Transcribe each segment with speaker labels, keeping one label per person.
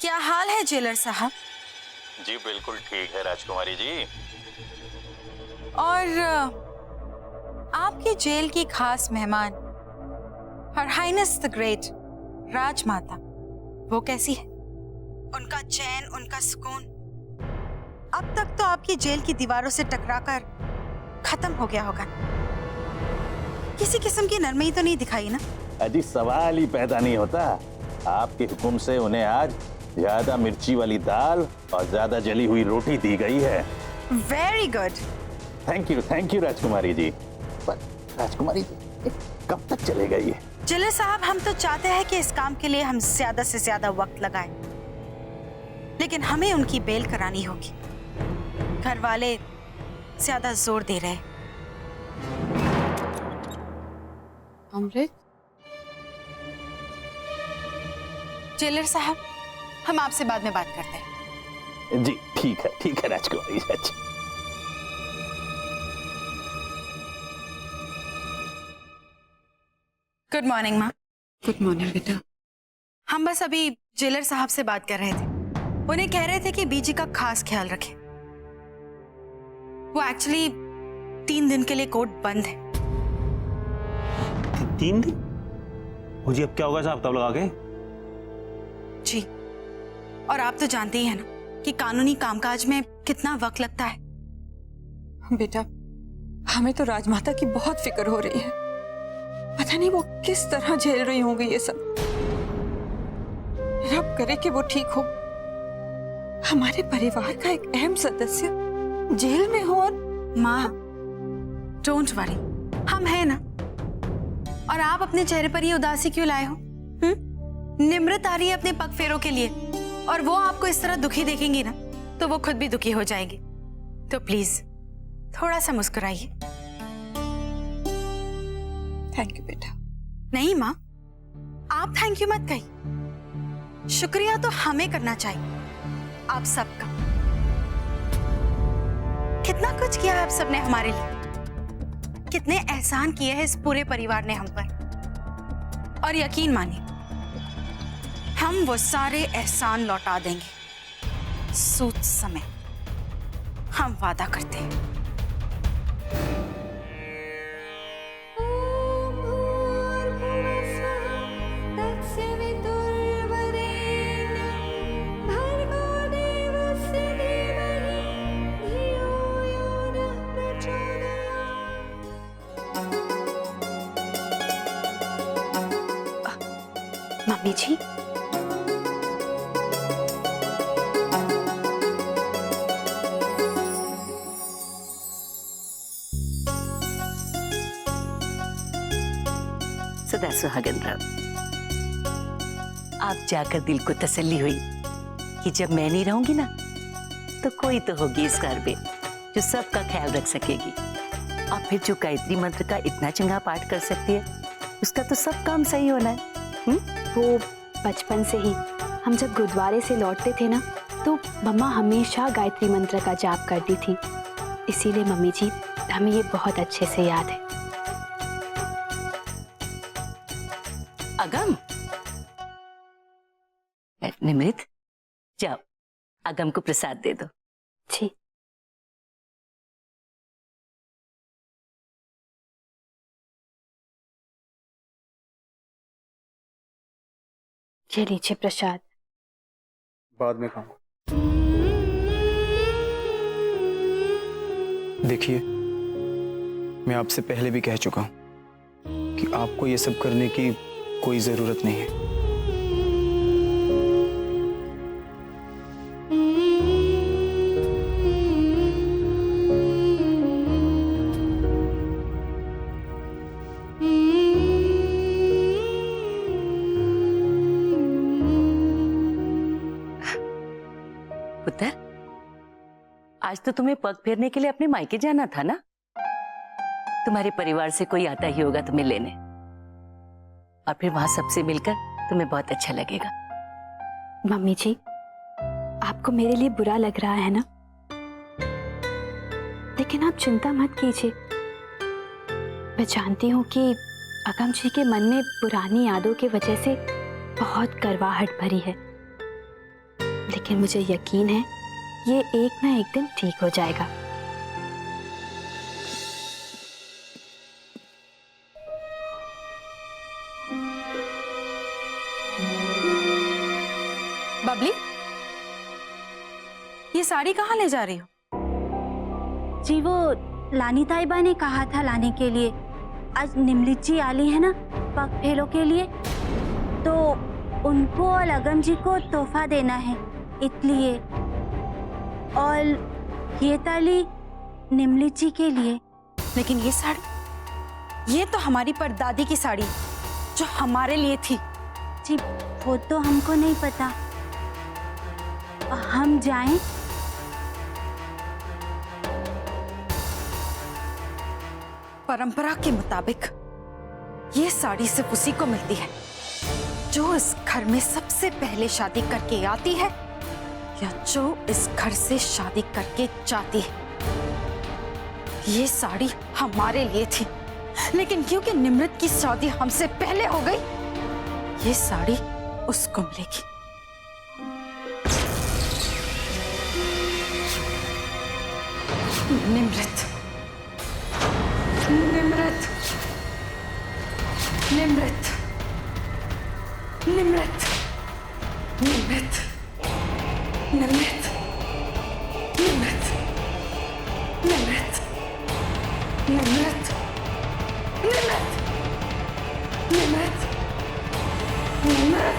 Speaker 1: क्या हाल है जेलर साहब?
Speaker 2: जी बिल्कुल ठीक है राजकुमारी जी।
Speaker 1: और आपकी जेल की खास मेहमान हर हाइनेस द ग्रेट राजमाता, वो कैसी है? उनका चैन, उनका सुकून अब तक तो आपकी जेल की दीवारों से टकराकर खत्म हो गया होगा। किसी किस्म की नरमी तो नहीं दिखाई ना?
Speaker 2: अजी सवाल ही पैदा नहीं होता। आपके हुक्म से उन्हें आज ज्यादा मिर्ची वाली दाल और ज्यादा जली हुई रोटी दी गई है।
Speaker 1: Very good.
Speaker 2: थैंक यू राजकुमारी जी। पर राजकुमारी जी कब तक चलेगा ये?
Speaker 1: जेलर साहब, हम तो चाहते हैं कि इस काम के लिए हम ज्यादा से ज्यादा वक्त लगाएं, लेकिन हमें उनकी बेल करानी होगी। घर वाले ज्यादा जोर दे रहे।
Speaker 3: अमृत,
Speaker 1: जेलर साहब, हम आपसे बाद में बात करते हैं।
Speaker 2: जी ठीक है राजकुमारी जी। अच्छा
Speaker 1: गुड मॉर्निंग माँ।
Speaker 3: गुड मॉर्निंग बेटा।
Speaker 1: हम बस अभी जेलर साहब से बात कर रहे थे। उन्हें कह रहे थे कि बीजी का खास ख्याल रखें। वो एक्चुअली 3 दिन के लिए कोर्ट बंद है।
Speaker 4: 3 दिन? मुझे अब क्या होगा साहब तब लगा के?
Speaker 1: जी, और आप तो जानते ही हैं ना कि कानूनी कामकाज में कितना वक्त लगता है।
Speaker 3: बेटा, हमें तो राजमाता की बहुत फिक्र हो रही है। पता नहीं वो किस तरह झेल रही होंगी ये सब। रब करे कि वो ठीक हो। हमारे परिवार का एक अहम सदस्य जेल में हो। और
Speaker 1: माँ, डोंट वरी, हम हैं ना। और आप अपने चेहरे पर ये उदासी क्यों लाए हो? निम्रत आ रही है अपने पग फेरों के लिए, और वो आपको इस तरह दुखी देखेंगी ना तो वो खुद भी दुखी हो जाएंगी। तो प्लीज थोड़ा सा मुस्कुराइए।
Speaker 3: थैंक यू बेटा।
Speaker 1: नहीं माँ, आप थैंक यू मत कहिए। शुक्रिया तो हमें करना चाहिए, आप सबका। कितना कुछ किया है आप सबने हमारे लिए, कितने एहसान किए हैं इस पूरे परिवार ने हम पर। और यकीन मानिए, हम वो सारे एहसान लौटा देंगे सूद समय। हम वादा करते हैं।
Speaker 5: मम्मी जी,
Speaker 6: सदा सुहागन रहो। आप जाकर दिल को तसल्ली हुई कि जब मैं नहीं रहूंगी ना तो कोई तो होगी इस घर में जो सबका ख्याल रख सकेगी। और फिर जो गायत्री मंत्र का इतना चंगा पाठ कर सकती है, उसका तो सब काम सही होना है।
Speaker 5: वो बचपन से ही हम जब गुरुद्वारे से लौटते थे ना तो मम्मा हमेशा गायत्री मंत्र का जाप करती थी। इसीलिए मम्मी जी, हमें ये बहुत अच्छे से याद है।
Speaker 6: अगम, निमृत, जाओ अगम को प्रसाद दे दो।
Speaker 5: जी। ये लीजिए प्रसाद।
Speaker 7: बाद में खाऊंगा। देखिए, मैं आपसे पहले भी कह चुका हूं कि आपको ये सब करने की कोई जरूरत नहीं है।
Speaker 6: पुत्र, आज तो तुम्हें पग फेरने के लिए अपने मायके जाना था ना? तुम्हारे परिवार से कोई आता ही होगा तुम्हें लेने, और फिर वहां सबसे मिलकर तुम्हें बहुत अच्छा लगेगा।
Speaker 5: मम्मी जी, आपको मेरे लिए बुरा लग रहा है ना? लेकिन आप चिंता मत कीजिए। मैं जानती हूँ कि अगम जी के मन में पुरानी यादों की वजह से बहुत करवाहट भरी है। लेकिन मुझे यकीन है ये एक ना एक दिन ठीक हो जाएगा।
Speaker 1: बबली, ये साड़ी कहाँ ले जा रही हो?
Speaker 8: जी वो लानी ताइबा ने कहा था लाने के लिए। आज निमलिची आली है ना पग फेलों के लिए, तो उनको और अगम जी को तोहफा देना है इसलिए। और ये ताली निमलिची के लिए।
Speaker 1: लेकिन ये साड़ी, ये तो हमारी परदादी की साड़ी जो हमारे लिए थी।
Speaker 8: जी वो तो हमको नहीं पता। हम जाएं?
Speaker 1: परंपरा के मुताबिक ये साड़ी सिर्फ उसी को मिलती है जो इस घर में सबसे पहले शादी करके आती है या जो इस घर से शादी करके जाती है। ये साड़ी हमारे लिए थी, लेकिन क्योंकि निमृत की शादी हमसे पहले हो गई, ये साड़ी उसको मिलेगी। निमृत, निमृत, निमृत, निमृत, निमृत, निमृत, निमृत, निमृत, निमृत, निमृत, निमृत, निमृत,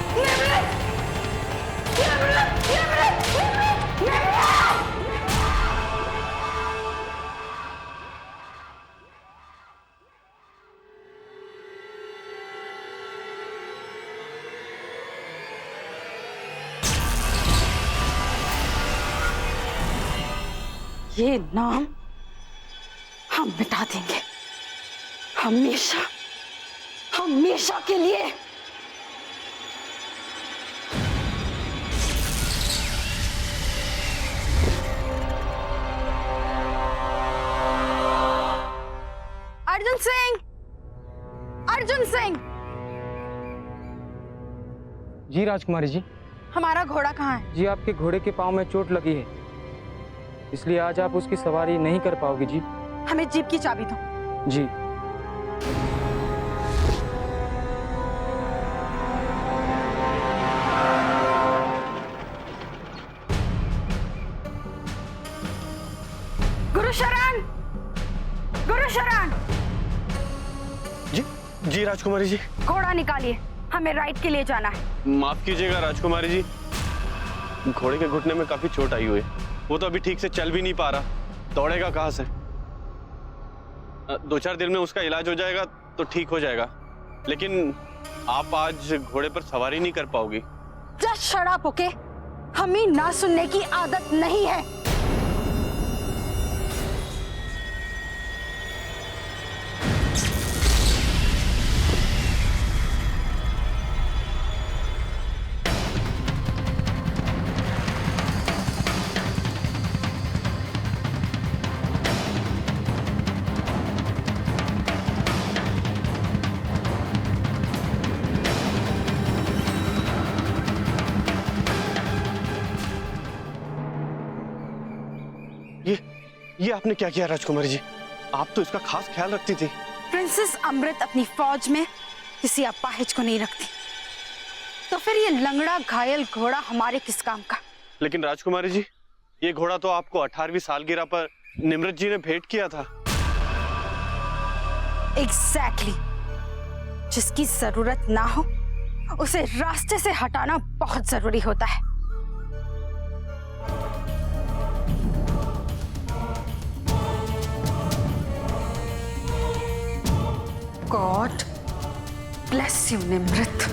Speaker 1: निमृत, निमृत, निमृत, ये नाम हम मिटा देंगे, हमेशा, हमेशा के लिए। अर्जुन सिंह, अर्जुन सिंह,
Speaker 7: जी राजकुमारी जी।
Speaker 1: हमारा घोड़ा कहाँ है?
Speaker 7: जी आपके घोड़े के पाँव में चोट लगी है, इसलिए आज आप उसकी सवारी नहीं कर पाओगे जी।
Speaker 1: हमें जीप की चाबी दो।
Speaker 7: जी
Speaker 1: गुरुशरण, गुरुशरण,
Speaker 9: जी राजकुमारी जी।
Speaker 1: घोड़ा निकालिए, हमें राइड के लिए जाना है।
Speaker 9: माफ कीजिएगा राजकुमारी जी, घोड़े के घुटने में काफी चोट आई हुई है, वो तो अभी ठीक से चल भी नहीं पा रहा, दौड़ेगा कहाँ से। 2-4 दिन में उसका इलाज हो जाएगा तो ठीक हो जाएगा, लेकिन आप आज घोड़े पर सवारी नहीं कर पाओगी।
Speaker 1: Just shut up, okay? हमें ना सुनने की आदत नहीं है।
Speaker 9: ये आपने क्या किया राजकुमारी जी? आप तो इसका खास ख्याल रखती थी।
Speaker 1: प्रिंसेस अमृत अपनी फौज में किसी अपाहिज को नहीं रखती, तो फिर ये लंगड़ा घायल घोड़ा हमारे किस काम का?
Speaker 9: लेकिन राजकुमारी जी, ये घोड़ा तो आपको 18वीं सालगिरह पर निमृत जी ने भेंट किया था।
Speaker 1: एग्जैक्टली। जिसकी जरूरत ना हो उसे रास्ते से हटाना बहुत जरूरी होता है। God bless you Nimrit.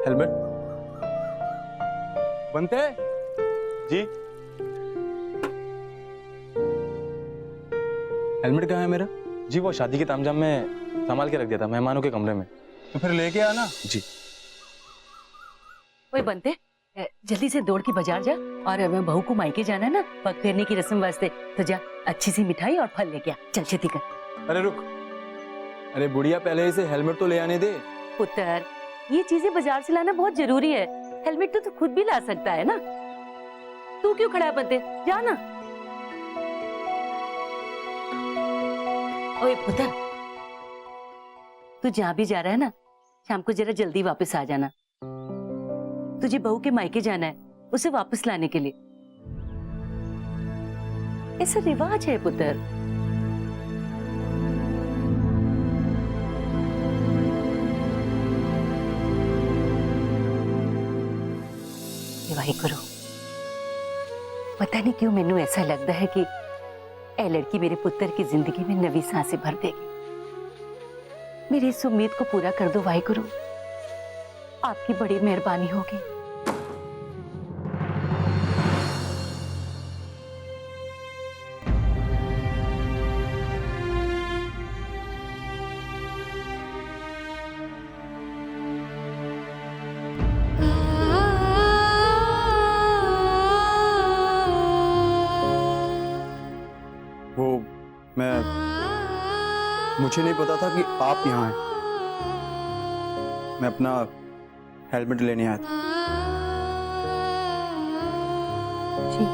Speaker 7: Helmet बनते
Speaker 9: जी
Speaker 7: हेलमेट कहाँ है मेरा?
Speaker 10: जी वो शादी के तामझाम में
Speaker 7: संभाल के रख दिया था मेहमानों के कमरे में।
Speaker 4: तो फिर लेके आना।
Speaker 7: जी।
Speaker 6: ओए बनते, जल्दी से दौड़ के बाजार जा, और मैं बहू को मायके जाना है ना पग फेरने की रस्म वास्ते, तो जा अच्छी सी मिठाई और फल लेके आ। चल छेती कर।
Speaker 7: अरे रुक, अरे बुढ़िया पहले इसे हेलमेट तो ले आने दे।
Speaker 6: पुत्र, ये चीजें बाजार से लाना बहुत जरूरी है। हेलमेट तो तू खुद भी ला सकता है ना। तू क्यों खड़ा है बनते, जा ना। ओए पुत्र, तू जहाँ भी जा रहा है ना, शाम को जरा जल्दी वापस आ जाना। तुझे बहू के मायके जाना है, उसे वापस लाने के लिए। ऐसा रिवाज है पुत्र। वाहिगुरु, पता नहीं क्यों मैनू ऐसा लगता है कि ए लड़की मेरे पुत्र की जिंदगी में नवी सांसें भर देगी। मेरी इस उम्मीद को पूरा कर दो वाहिगुरु, आपकी बड़ी मेहरबानी होगी।
Speaker 7: मुझे नहीं पता था कि आप यहाँ हैं। मैं अपना हेलमेट लेने आया था।
Speaker 1: जी।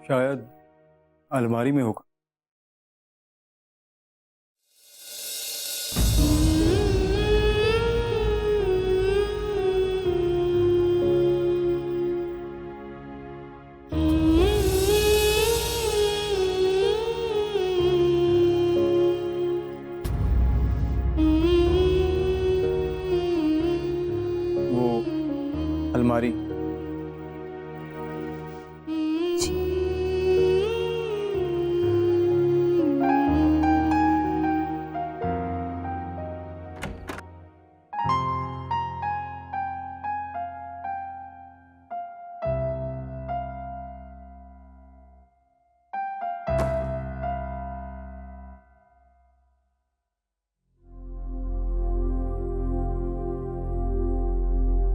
Speaker 7: शायद अलमारी में होगा। अलमारी।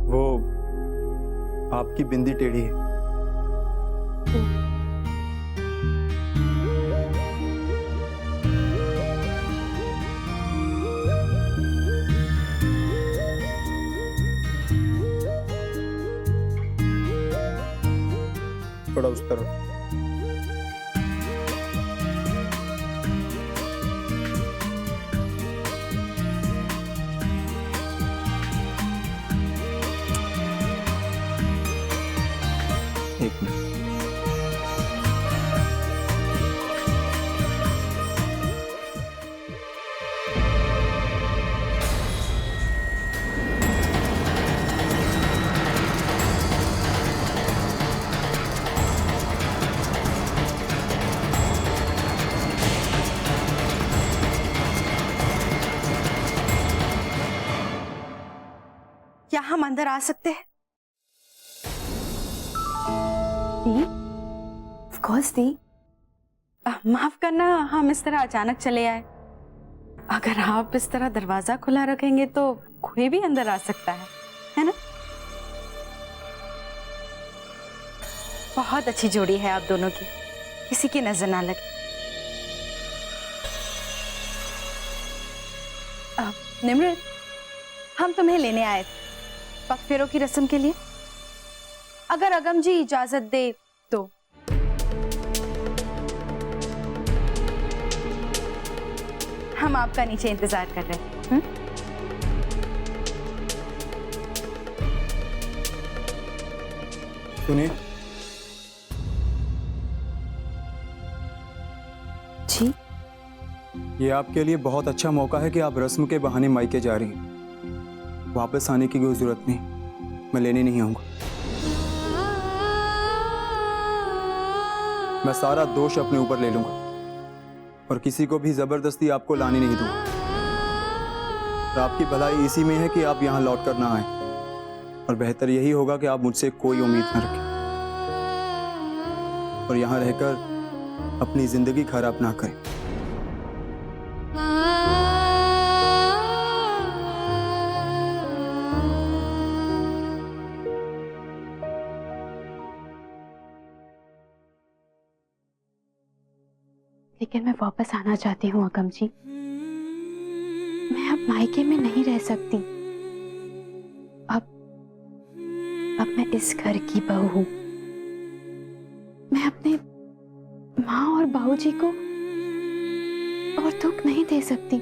Speaker 7: वो आपकी बिंदी टेढ़ी है। थोड़ा उस तरफ। एक मिनट।
Speaker 1: क्या हम अंदर आ सकते हैं?
Speaker 5: ऑफ कोर्स दी।
Speaker 1: माफ करना, हम इस तरह अचानक चले आए। अगर आप इस तरह दरवाजा खुला रखेंगे तो कोई भी अंदर आ सकता है ना? बहुत अच्छी जोड़ी है आप दोनों की, किसी की नजर ना लगे। निम्रत, हम तुम्हें लेने आए थे पगफेरों की रस्म के लिए। अगर अगम जी इजाजत दे तो। हम आपका नीचे इंतजार कर रहे हैं।
Speaker 7: सुनिए
Speaker 5: जी,
Speaker 7: ये आपके लिए बहुत अच्छा मौका है कि आप रस्म के बहाने मायके जा रही हैं। वापस आने की कोई जरूरत नहीं, मैं लेने नहीं आऊंगा। मैं सारा दोष अपने ऊपर ले लूंगा और किसी को भी जबरदस्ती आपको लाने नहीं दूंगा। और आपकी भलाई इसी में है कि आप यहाँ लौट कर ना आए, और बेहतर यही होगा कि आप मुझसे कोई उम्मीद न रखें और यहाँ रहकर अपनी जिंदगी खराब ना करें।
Speaker 5: लेकिन मैं वापस आना चाहती हूँ अगम जी। मैं अब मायके में नहीं रह सकती। अब मैं इस घर की बहू हूँ। मैं अपने माँ और बाबूजी को और दुख नहीं दे सकती।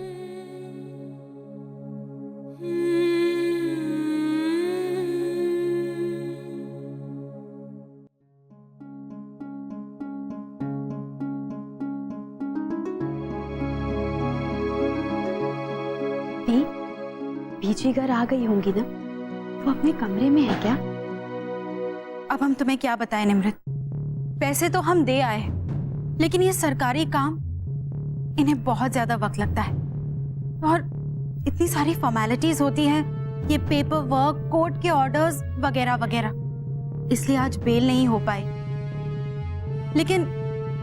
Speaker 5: बीजी घर आ गई होंगी ना? वो अपने कमरे में है क्या?
Speaker 1: अब हम तुम्हें क्या बताएं निमृत। पैसे तो हम दे आए, लेकिन ये सरकारी काम, इन्हें बहुत ज्यादा वक्त लगता है और इतनी सारी फॉर्मेलिटीज होती हैं, ये पेपर वर्क, कोर्ट के ऑर्डर्स वगैरह वगैरह, इसलिए आज बेल नहीं हो पाई। लेकिन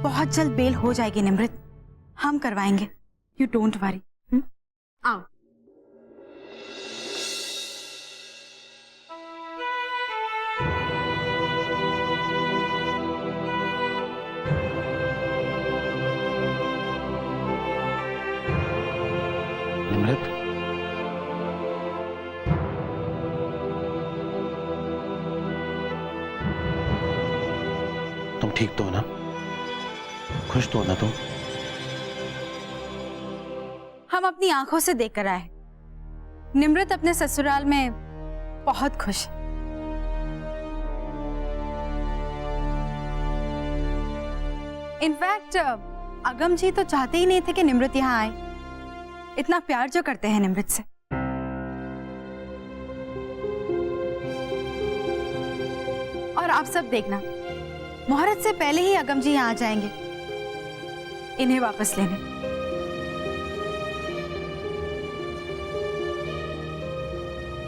Speaker 1: बहुत जल्द बेल हो जाएगी निमृत, हम करवाएंगे। You don't worry. आओ।
Speaker 9: निमृत, तुम ठीक तो हो ना? खुश तो हो ना तुम?
Speaker 1: हम अपनी आंखों से देखकर आए, निमृत अपने ससुराल में बहुत खुश। इनफैक्ट अगम जी तो चाहते ही नहीं थे कि निमृत यहाँ आए। इतना प्यार जो करते हैं निमृत से। और आप सब देखना, मुहूर्त से पहले ही अगम जी यहाँ आ जाएंगे इन्हें वापस लेने।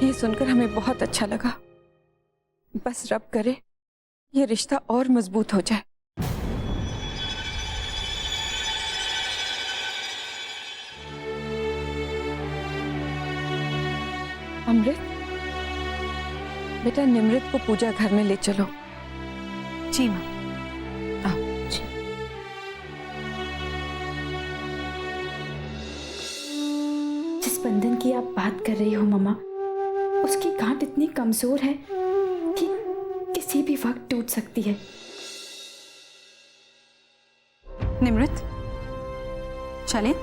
Speaker 3: ये सुनकर हमें बहुत अच्छा लगा। बस रब करे ये रिश्ता और मजबूत हो जाए। अमृत, बेटा निमृत को पूजा घर में ले चलो।
Speaker 1: जी माँ।
Speaker 5: जिस बंधन की आप बात कर रही हो मम्मा, उसकी गांठ इतनी कमजोर है कि किसी भी वक्त टूट सकती है।
Speaker 1: निमृत, चलें?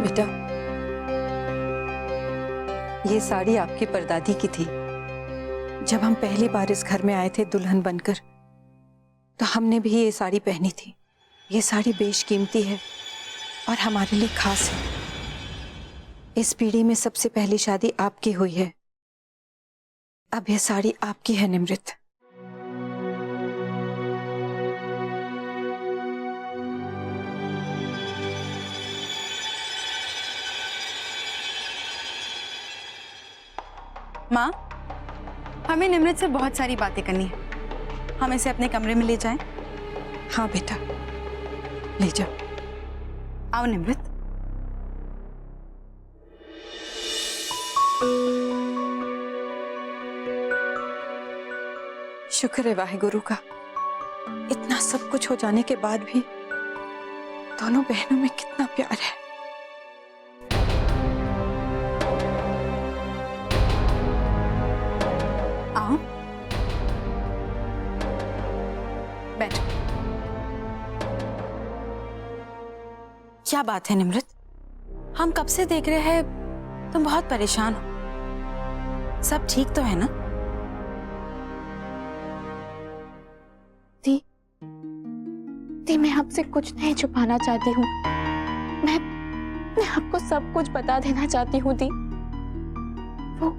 Speaker 3: बेटा, ये साड़ी आपकी परदादी की थी। जब हम पहली बार इस घर में आए थे दुल्हन बनकर, तो हमने भी ये साड़ी पहनी थी। ये साड़ी बेशकीमती है और हमारे लिए खास है। इस पीढ़ी में सबसे पहली शादी आपकी हुई है। अब यह साड़ी आपकी है निमृत।
Speaker 1: माँ, हमें निमृत से बहुत सारी बातें करनी है। हम इसे अपने कमरे में ले जाएं?
Speaker 3: हाँ बेटा, ले जाओ।
Speaker 1: आओ निमृत।
Speaker 3: शुक्र है वाहेगुरु का, इतना सब कुछ हो जाने के बाद भी दोनों बहनों में कितना प्यार है।
Speaker 1: आओ, बैठो। क्या बात है निमृत? हम कब से देख रहे हैं तुम बहुत परेशान हो। सब ठीक तो है ना?
Speaker 5: दी मैं आपसे कुछ नहीं छुपाना चाहती हूँ। मैं आपको सब कुछ बता देना चाहती हूँ दी। वो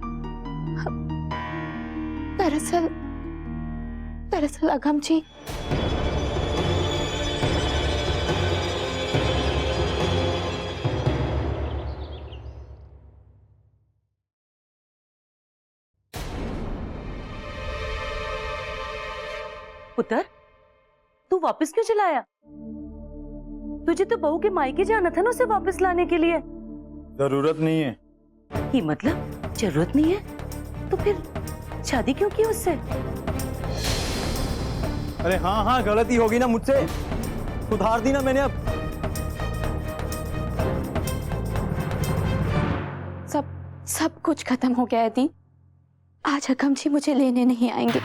Speaker 5: दरअसल अगम जी
Speaker 6: पुत्र, तू वापस क्यों चला आया? तुझे तो बहू के मायके जाना था ना उसे वापस लाने के लिए।
Speaker 7: जरूरत नहीं है।
Speaker 6: ये मतलब जरूरत नहीं है? तो फिर शादी क्यों की उससे?
Speaker 7: अरे हाँ हाँ, गलती होगी ना मुझसे, सुधार दी ना मैंने अब।
Speaker 5: सब कुछ खत्म हो गया है दी। आज अगम जी मुझे लेने नहीं आएंगे।